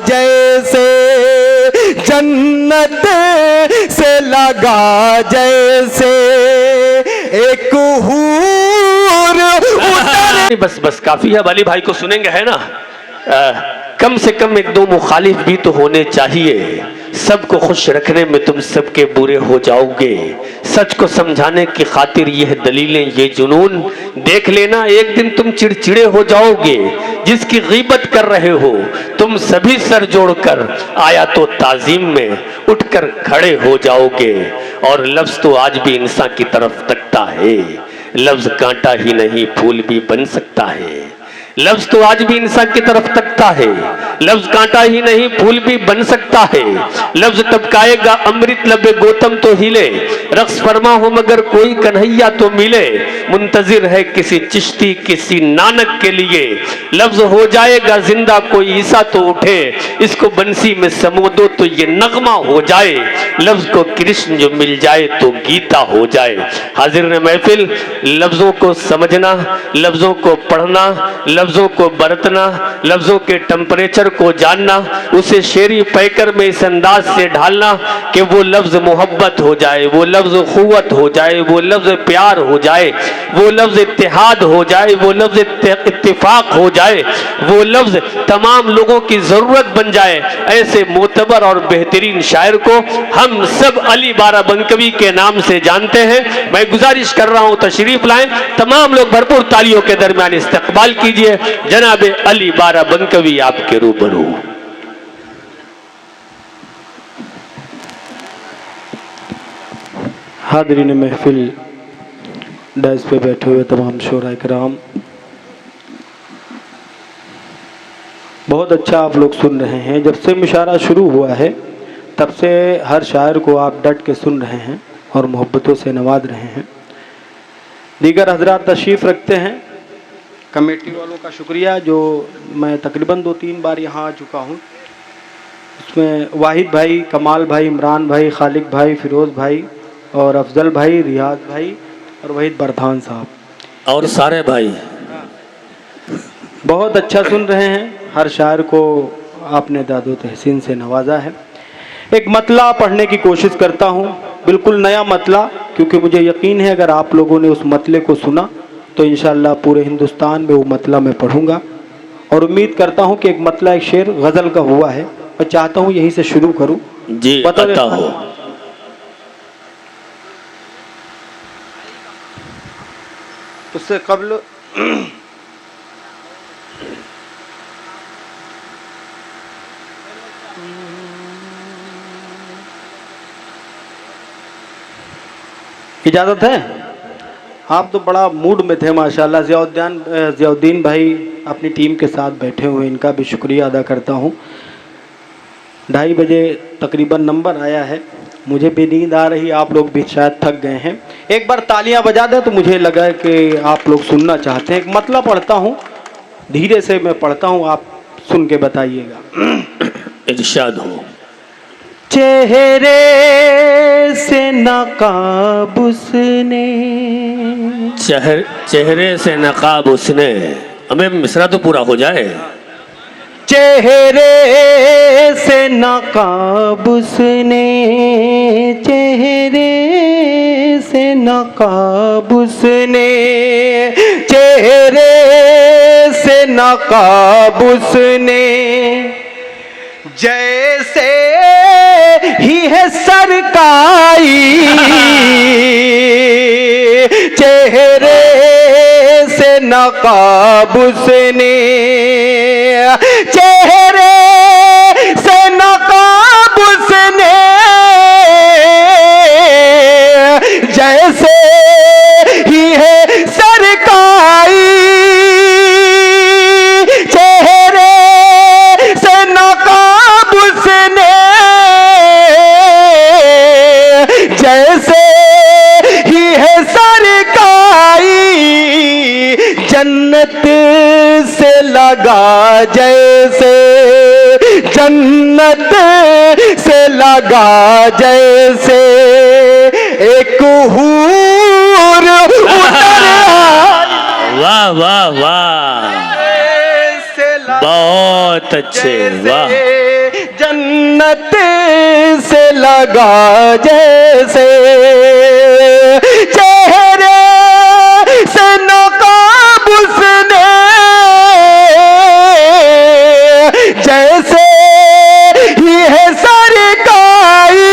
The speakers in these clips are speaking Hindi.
जैसे, जन्नत से लगा जैसे एक हूर उतर। बस बस काफी है, वाली भाई को सुनेंगे है ना। कम से कम एक दो मुखालिफ भी तो होने चाहिए। सबको खुश रखने में तुम सबके बुरे हो जाओगे। सच को समझाने की खातिर यह दलीलें, ये जुनून देख लेना एक दिन तुम चिड़चिड़े हो जाओगे। जिसकी गीबत कर रहे हो तुम सभी सर जोड़कर आया तो ताजीम में उठकर खड़े हो जाओगे। और लफ्ज तो आज भी इंसान की तरफ तकता है। लफ्ज कांटा ही नहीं फूल भी बन सकता है। लफ्ज तो आज भी इंसान की तरफ तकता है। लफ्ज कांटा ही नहीं फूल भी बन सकता है। लफ्ज टपकाएगा अमृत लबे गौतम तो हिले। रक्स फरमा हो मगर कोई कन्हैया तो मिले। मुंतजिर है किसी चिश्ती किसी नानक के लिए। लफ्ज हो जाएगा जिंदा कोई ईसा तो उठे। इसको बंसी में समो दो तो ये नगमा हो जाए। लफ्ज को कृष्ण जो मिल जाए तो गीता हो जाए। हाजिर ने महफिल, लफ्जों को समझना, लफ्जों को पढ़ना, लफ्जों को बरतना, लफ्जों के टेम्परेचर को जानना, उसे शेरी पैकर में इस अंदाज से ढालना कि वो लफ्ज मोहब्बत हो जाए, वो लफ्ज खुवत हो जाए, वो लफ्ज प्यार हो जाए, वो लफ्ज इत्तेहाद हो जाए, वो लफ्ज इत्तिफाक हो जाए, वो लफ्ज तमाम लोगों की जरूरत बन जाए। ऐसे मोतबर और बेहतरीन शायर को हम सब अली बाराबंकवी के नाम से जानते हैं। मैं गुजारिश कर रहा हूं तशरीफ लाएं, तमाम लोग भरपूर तालियों के दरमियान इस्तकबाल कीजिए जनाबे अली बाराबंकवी आपके रूबरू। हाज़रीन महफिल, डैश पे बैठे हुए तमाम शोराए किराम, बहुत अच्छा आप लोग सुन रहे हैं। जब से मुशायरा शुरू हुआ है तब से हर शायर को आप डट के सुन रहे हैं और मोहब्बतों से नवाज रहे हैं। दीगर हजरात तशरीफ़ रखते हैं। कमेटी वालों का शुक्रिया, जो मैं तकरीबन 2-3 बार यहाँ आ चुका हूँ। उसमें वाहिद भाई, कमाल भाई, इमरान भाई, खालिक भाई, फिरोज़ भाई और अफजल भाई, रियाज भाई और वहीद बरधान साहब और सारे भाई बहुत अच्छा सुन रहे हैं। हर शायर को आपने दादो तहसीन से नवाजा है। एक मतला पढ़ने की कोशिश करता हूँ, बिल्कुल नया मतला, क्योंकि मुझे यकीन है अगर आप लोगों ने उस मतले को सुना तो इंशाअल्लाह पूरे हिंदुस्तान में वो मतला मैं पढ़ूँगा। और उम्मीद करता हूँ कि एक मतला, एक शेर गज़ल का हुआ है, मैं चाहता हूँ यहीं से शुरू करूँ। जी पता हो। उससे कबल इजाज़त है? आप तो बड़ा मूड में थे माशाल्लाह। ज़ियाउद्दीन भाई अपनी टीम के साथ बैठे हुए, इनका भी शुक्रिया अदा करता हूँ। 2:30 बजे तकरीबन नंबर आया है, मुझे भी नींद आ रही, आप लोग भी शायद थक गए हैं। एक बार तालियां बजा दें तो मुझे लगा कि आप लोग सुनना चाहते हैं। एक मतलब पढ़ता हूँ, धीरे से मैं पढ़ता हूँ, आप सुन के बताइएगा। इरशाद हो। चेहरे से नकाब उसने, चेहरे से नकाब उसने, हमें मिसरा तो पूरा हो जाए। चेहरे से नकाब उसने, चेहरे से नकाब उसने, चेहरे से नकाब उसने, जैसे ही है सरकाई, चेहरे से नकाब उसने, चेहरे से नकाब उसने, जैसे ही है सरकाई, चेहरे से नकाब उसने, जैसे ही है सरकाई, जन्नत से लगा जैसे, जन्नत से लगा जैसे एक हूर उतर आई। वाह वाह वाह, बहुत अच्छे, वाह। जैसे जन्नत से लगा, जैसे चेहरे से नकाब उसने, जैसे ही है सरकाई,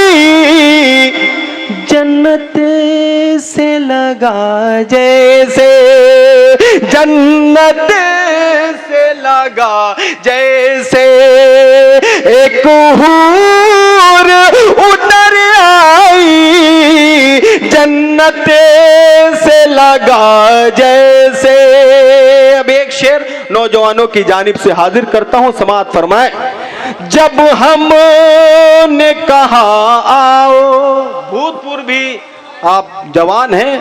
जन्नत से लगा, जैसे जन्नत से लगा, जैसे एक हूर उतर आई, जन्नत से लगा जैसे। अब एक शेर नौजवानों की जानिब से हाजिर करता हूं, समाअत फरमाए। जब हमने कहा आओ, भूतपूर्व भी आप जवान हैं,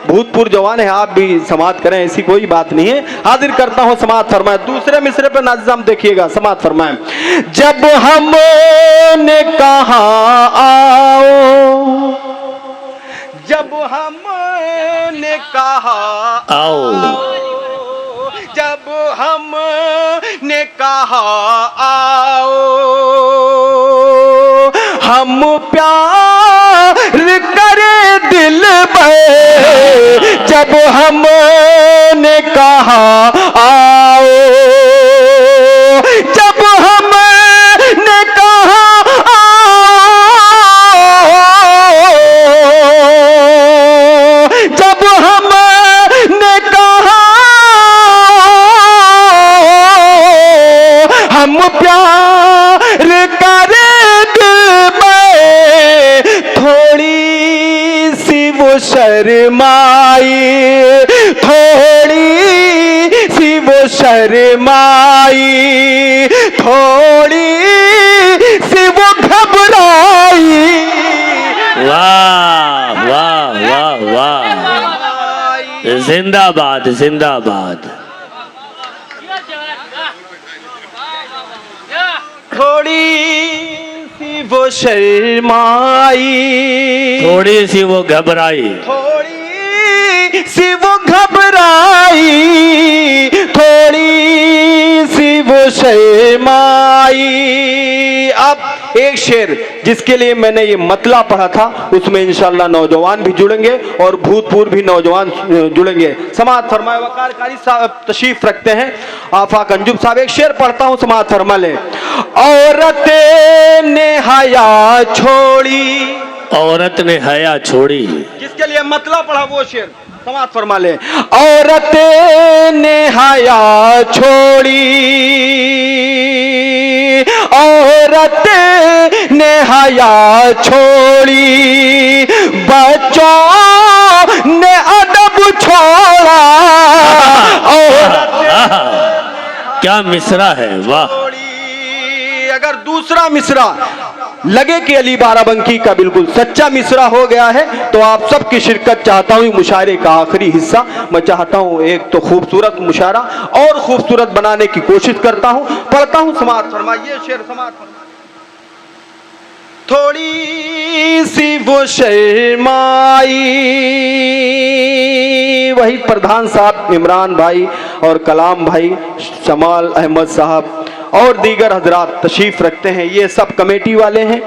भूतपूर्व जवान हैं, आप भी समाअत करें, ऐसी कोई बात नहीं है। हाजिर करता हूं, समाअत फरमाए। दूसरे मिसरे पे नाज़िम देखिएगा, समाअत फरमाए। जब हमने कहा आओ, जब हमने कहा आओ, जब हमने कहा आओ, हम प्यार करे दिल में, जब हमने कहा आओ, जब हमने कहा आओ, जब हमने कहा हम प्यार करे दिल में, थोड़ी सी वो शर्माई, थोड़ी सी वो शर्माई, थोड़ी सी वो घबराई। वाह वाह वाह वाह, जिंदाबाद जिंदाबाद। थोड़ी सी वो शर्माई, थोड़ी सी वो घबराई, थोड़ी सी वो घबराई, थोड़ी सी वो शर्माई। अब एक शेर जिसके लिए मैंने ये मतला पढ़ा था, उसमें इंशाअल्लाह नौजवान भी जुड़ेंगे और भूतपूर्व भी नौजवान जुड़ेंगे। समाअत फरमाए। वकार कारी साहब तशरीफ रखते हैं, आफाक अंजुम साहब। एक शेर पढ़ता हूँ, समाअत फरमा ले। औरत ने हया छोड़ी, औरत ने हया छोड़ी, जिसके लिए मतला पढ़ा वो शेर समाअत फरमा ले। औरत ने हया छोड़ी, औरत ने हया छोड़ी, बच्चों ने अदब छोड़ा, औरत क्या मिसरा है, वाह। अगर दूसरा मिसरा लगे कि अली बाराबंकी का बिल्कुल सच्चा मिसरा हो गया है, तो आप सबकी शिरकत चाहता हूँ। मुशायरे का आखिरी हिस्सा मैं चाहता हूँ, एक तो खूबसूरत मुशायरा और खूबसूरत बनाने की कोशिश करता हूँ। पढ़ता हूँ, समाअत फरमाइए शेर, समाअत फरमाइए। थोड़ी सी वो शर्माई, वही प्रधान साहब इमरान भाई और कलाम भाई, शमाल अहमद साहब और दीगर हजरात तशरीफ रखते हैं, ये सब कमेटी वाले हैं।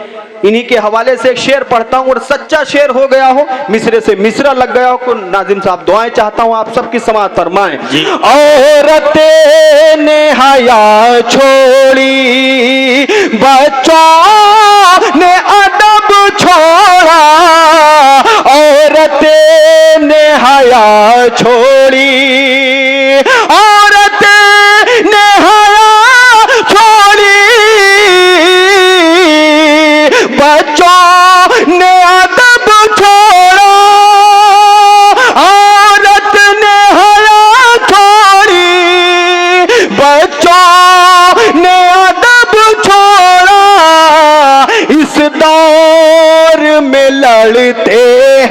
इन्हीं के हवाले से एक शेर पढ़ता हूँ, और सच्चा शेर हो गया हो, मिसरे से मिसरा लग गया हो, नाजिम साहब दुआएं चाहता हूँ आप सबकी समाअत फरमाएं। औरत ने हया छोड़ी, बच्चों ने अदब छोड़ा, औरत ने हया छोड़ी, औरत ने हया छोड़ी, बच्चों ने अदब छोड़ा, औरत ने हया छोड़ी, बच्चों ने अदब छोड़ा। इस दौर में लड़ते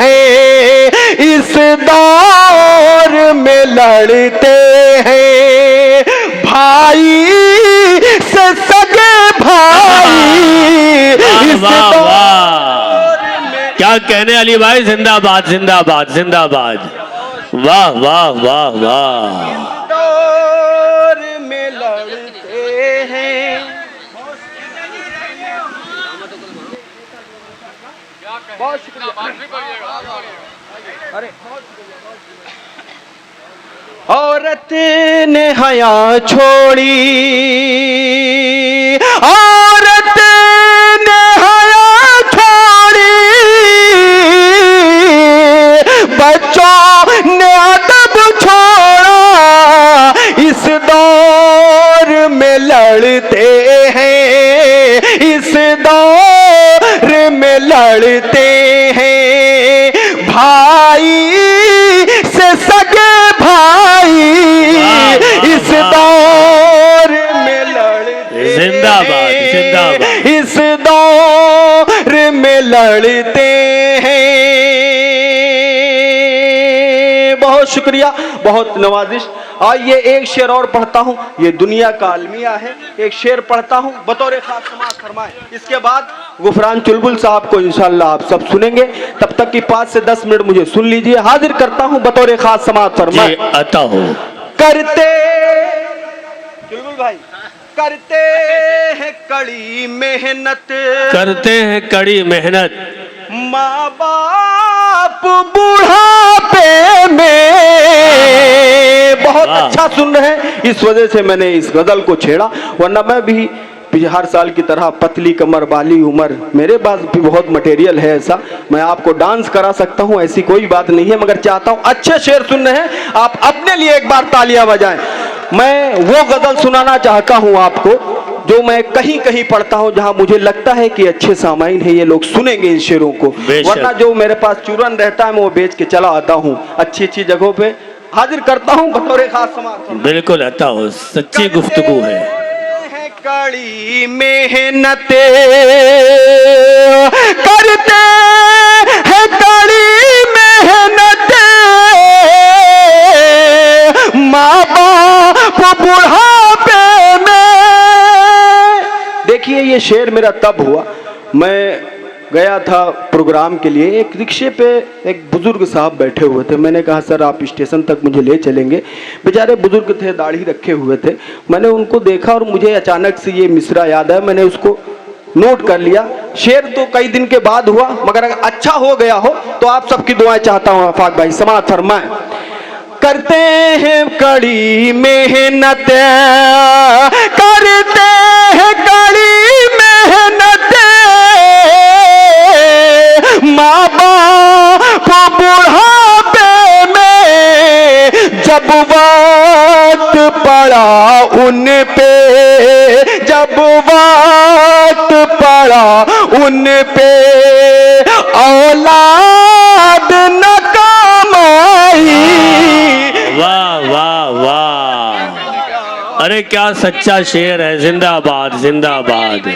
हैं, इस दौर में लड़ते हैं, भाई से सगे भाई। वाह वाह, क्या कहने अली भाई, जिंदाबाद जिंदाबाद जिंदाबाद, वाह वाह वाह वाह। दौर में लड़ते बहुत शुक्रिया। अरे औरत ने हया छोड़ी, औरत ने हया छोड़ी, बच्चों ने अदब छोड़ा, इस दौर में लड़ते हैं, इस दौर में लड़ते हैं, भाई से सगे भाई, इस दौर में लड़ते, जिंदाबाद जिंदाबाद, इस दौर में लड़ते हैं। बहुत शुक्रिया, बहुत नवाजिश। आइए एक शेर और पढ़ता हूँ, ये दुनिया का अलमिया है। एक शेर पढ़ता हूँ, बतौर खास समाअत फरमाएं। इसके बाद गुफरान चुलबुल साहब को इंशाअल्लाह आप सब सुनेंगे। तब तक की 5 से 10 मिनट मुझे सुन लीजिए। हाजिर करता हूँ, बतौर खास समाअत फरमाएं। आता हो करते चुलबुल भाई, करते हैं कड़ी मेहनत, करते हैं कड़ी मेहनत, माँ बाप बुढ़ापे में। बहुत अच्छा सुन रहे हैं, इस वजह से मैंने इस गजल को छेड़ा, वरना मैं भी हर साल की तरह पतली कमर वाली उम्र, मेरे पास भी बहुत मटेरियल है ऐसा, मैं आपको डांस करा सकता हूं, ऐसी कोई बात नहीं है। मगर चाहता हूं अच्छे शेर सुन रहे हैं, आप अपने लिए एक बार तालियां बजाएं। मैं वो गजल सुनाना चाहता हूं आपको जो मैं कहीं कहीं पढ़ता हूं, जहां मुझे लगता है कि अच्छे सामाइन है, ये लोग सुनेंगे इन शेरों को, वरना जो मेरे पास चूरन रहता है मैं वो बेच के चला आता हूं अच्छी अच्छी जगहों पे। हाजिर करता हूं बतौर खास समाअत। बिल्कुल आता हो, सच्ची गुफ्तगू है। कड़ी मेहनत करते हैं, कड़ी मेहनत, माँ बाप बुढ़ापे में। देखिए ये शेर मेरा तब हुआ, मैं गया था प्रोग्राम के लिए, एक रिक्शे पे एक बुजुर्ग साहब बैठे हुए थे। मैंने कहा सर आप स्टेशन तक मुझे ले चलेंगे। बेचारे बुजुर्ग थे, दाढ़ी रखे हुए थे। मैंने उनको देखा और मुझे अचानक से ये मिसरा याद है, मैंने उसको नोट कर लिया। शेर तो कई दिन के बाद हुआ, मगर अगर अच्छा हो गया हो तो आप सबकी दुआएं चाहता हूँ। आफाक भाई समाअत फरमाएं। करते हैं कड़ी मेहनत, करते हैं कड़ी मेहनत, माँ बाप बुढ़ापे में, जब वक्त पड़ा उन पे, जब वक्त पड़ा उन पे, औलाद न काम आई। वाह वाह वाह, अरे क्या सच्चा शेर है। जिंदाबाद जिंदाबाद,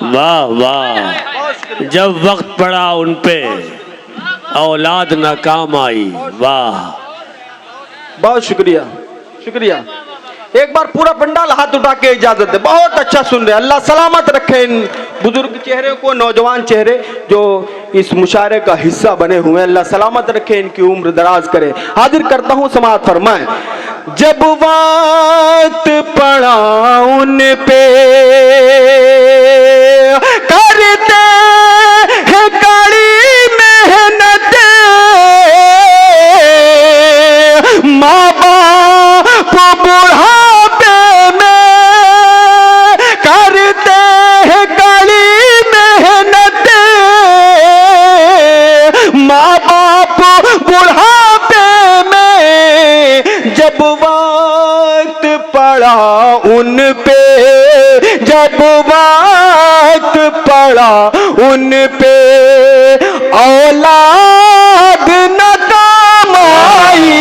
वाह वाह। जब वक्त पड़ा उन पे, औलाद ना काम आई। वाह, बहुत शुक्रिया शुक्रिया। एक बार पूरा पंडाल हाथ उठा के इजाजत दे। बहुत अच्छा सुन रहे, अल्लाह सलामत रखे इन बुजुर्ग चेहरे को, नौजवान चेहरे जो इस मुशायरे का हिस्सा बने हुए हैं, अल्लाह सलामत रखे, इनकी उम्र दराज करे। हाजिर करता हूँ, समाअत फरमाएं। जब वक्त पड़ा उन पे, करते हैं कड़ी मेहनत, माँ बाप बुढ़ापे में, करते हैं कड़ी मेहनत, माँ बाप बुढ़ापे में, जब वक्त पड़ा उन पे, जब वक्त पड़ा उन पे, औलाद न काम आई।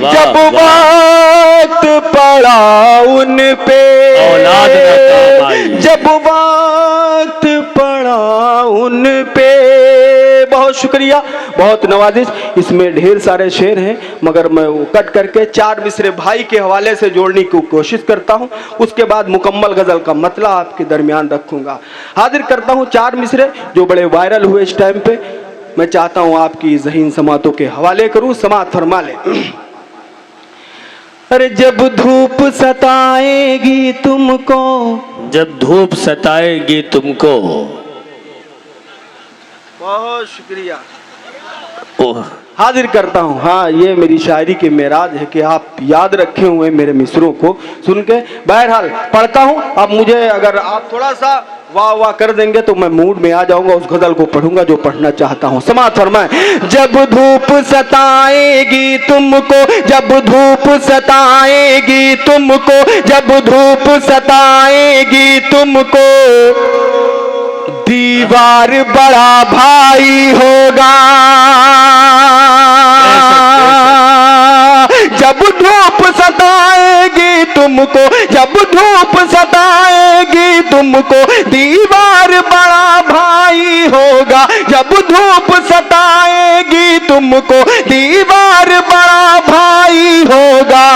जब वक्त पड़ा उन पे, औलाद न काम आई। जब वक्त पड़ा उन पे। बहुत शुक्रिया, बहुत नवाजिश। इसमें ढेर सारे शेर हैं, मगर मैं वो कट करके 4 मिसरे भाई के हवाले से जोड़ने की कोशिश करता हूं। उसके बाद मुकम्मल गजल का मतलब आपके दरमियान रखूंगा। हाजिर करता हूं 4 मिसरे जो बड़े वायरल हुए इस टाइम पे। मैं चाहता हूं आपकी ज़हीन समातों के हवाले करूं। समात फरमा ले। अरे जब धूप सताएगी तुमको, जब धूप सताएगी तुमको, बहुत शुक्रिया। ओह, हाजिर करता हूँ। हाँ, ये मेरी शायरी की मेराज है कि आप याद रखे हुए मेरे मिसरों को सुन के। बहरहाल पढ़ता हूँ। अब मुझे अगर आप थोड़ा सा वाह वाह कर देंगे तो मैं मूड में आ जाऊंगा, उस गजल को पढ़ूंगा जो पढ़ना चाहता हूँ। समाअत फरमाएं। जब धूप सताएगी तुमको, जब धूप सताएगी तुमको, जब धूप सताएगी तुमको, दीवार बड़ा भाई होगा। जब धूप सताएगी तुमको, जब धूप सताएगी तुमको, दीवार बड़ा भाई होगा। जब धूप सताएगी तुमको, दीवार बड़ा भाई होगा।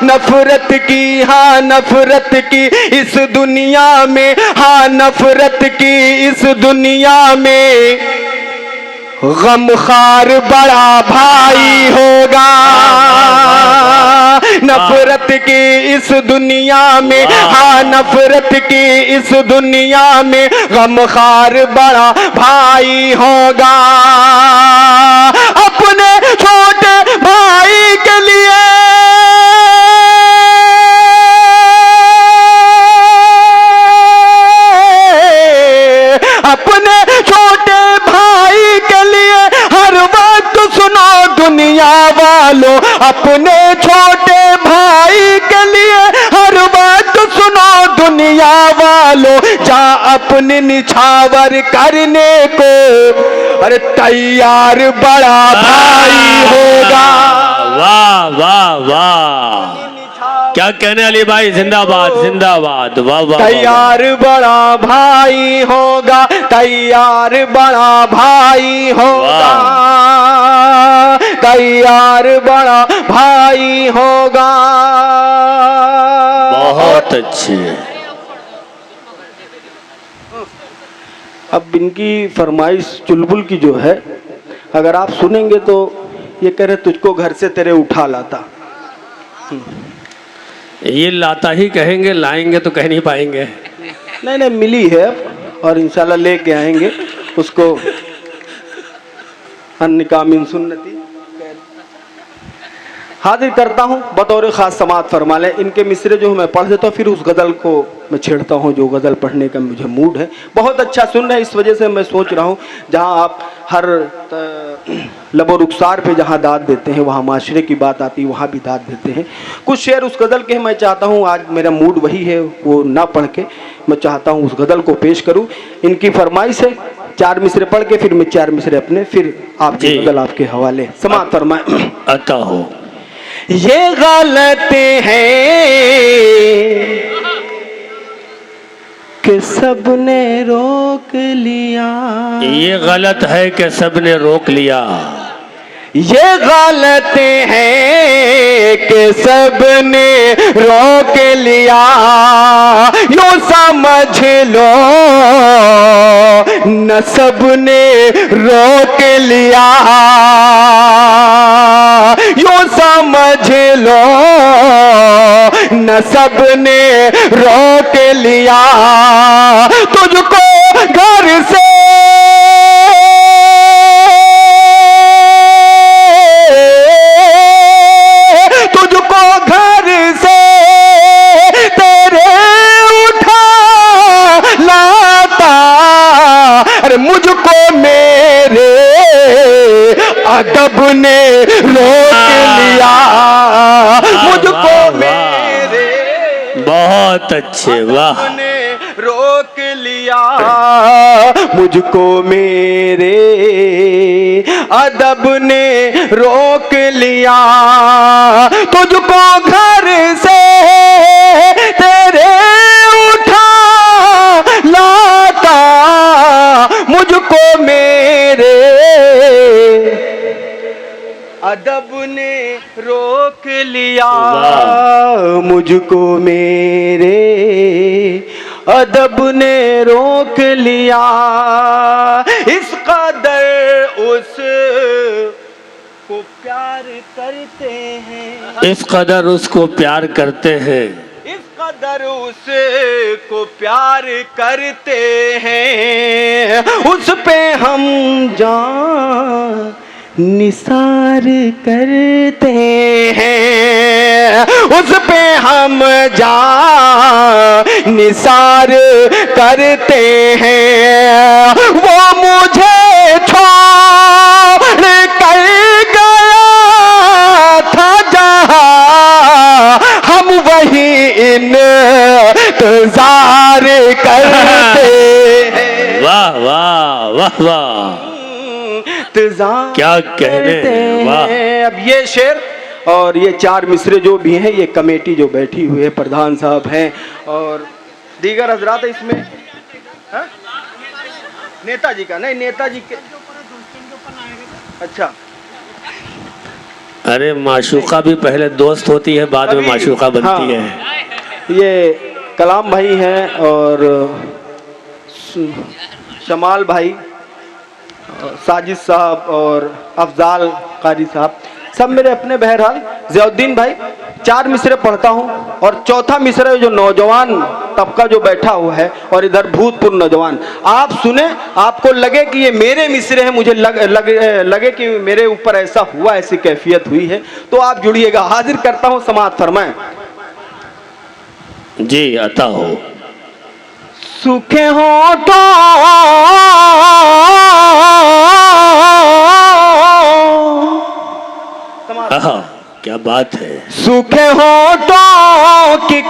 नफरत की, हाँ नफरत की इस दुनिया में, हाँ नफरत की इस दुनिया में, गमखार बड़ा भाई होगा। नफरत की इस दुनिया में, हाँ नफरत की इस दुनिया में, गमखार बड़ा भाई होगा। अपने छोटे भाई के लिए, अपने छोटे भाई के लिए हर वक्त सुनो दुनिया वालों, अपने छोटे भाई के लिए हर वक्त सुनो दुनिया वालों। जा अपने निछावर करने को, अरे तैयार बड़ा भाई होगा। वाह वाह वाह, क्या कहने अली भाई, जिंदाबाद जिंदाबाद, वाह वाह। तैयार बड़ा भाई होगा, तैयार बड़ा भाई होगा, तैयार बड़ा भाई होगा। बहुत अच्छे। अब इनकी फरमाइश चुलबुल की जो है, अगर आप सुनेंगे तो ये कह रहे तुझको घर से तेरे उठा लाता। ये लाता ही कहेंगे, लाएंगे तो कह नहीं पाएंगे। नहीं नहीं, मिली है अब और इंशाल्लाह लेके आएंगे उसको। अन्य कामिन सुन्नती हाजिर करता हूँ बतौर खास समाअत फरमा लें। इनके मिसरे जो मैं पढ़ देता हूँ, फिर उस गज़ल को मैं छेड़ता हूँ जो गज़ल पढ़ने का मुझे मूड है। बहुत अच्छा सुन रहे हैं, इस वजह से मैं सोच रहा हूँ जहाँ आप हर लबो रुखसार पे जहाँ दाद देते हैं, वहाँ माशरे की बात आती है, वहाँ भी दाद देते हैं। कुछ शेर उस गज़ल के मैं चाहता हूँ, आज मेरा मूड वही है, वो ना पढ़ के मैं चाहता हूँ उस गज़ल को पेश करूँ। इनकी फरमाइश है, 4 मिसरे पढ़ के फिर मैं 4 मिसरे अपने, फिर आपकी गज़ल आपके हवाले। समाअत फरमाए। अता हो। ये गलत है कि सबने रोक लिया, ये गलत है कि सबने रोक लिया, ये गलत है कि सबने रोक लिया। यूं समझ लो न सबने रोक लिया, यूं समझ लो न सबने रोक लिया। तुझको घर से मुझको मेरे अदब ने रोक लिया, मुझको मेरे बहुत अच्छे, वाह, ने रोक लिया। मुझको मेरे अदब ने रोक लिया। तुझको घर से तेरे उठा लाता, मुझको मेरे अदब ने रोक लिया। मुझको मेरे अदब ने रोक लिया। इस कदर उस को प्यार करते हैं, इस कदर उसको प्यार करते हैं, इस कदर उसको प्यार करते हैं, उस पे हम जान निसार करते हैं, उस पे हम जान निसार करते हैं। वो मुझे छोड़ कर गया था जहां, हम वही इंतजार करते हैं। वाह वाह वाह वाह, क्या कहने, वाह। अब ये शेर और ये चार मिसरे जो भी हैं, ये कमेटी जो बैठी हुई है, प्रधान साहब हैं और दीगर हजरात इसमें। हा? नेताजी का नहीं, नेताजी के अच्छा। अरे माशूका भी पहले दोस्त होती है, बाद में माशूका बनती है। ये कलाम भाई हैं और शमाल भाई, साजिद साहब और अफजाल कारी साहब, सब मेरे अपने। बहरहाल ज़ियाउद्दीन भाई, चार मिसरे पढ़ता हूँ और चौथा मिसरा जो नौजवान तबका जो बैठा हुआ है और इधर भूतपूर्व नौजवान, आप सुने, आपको लगे कि ये मेरे मिसरे हैं, मुझे लगे कि मेरे ऊपर ऐसा हुआ, ऐसी कैफियत हुई है, तो आप जुड़िएगा। हाजिर करता हूँ, समाअत फरमाएं। जी अता हो। सूखे होठों क्या बात है। सूखे होठों की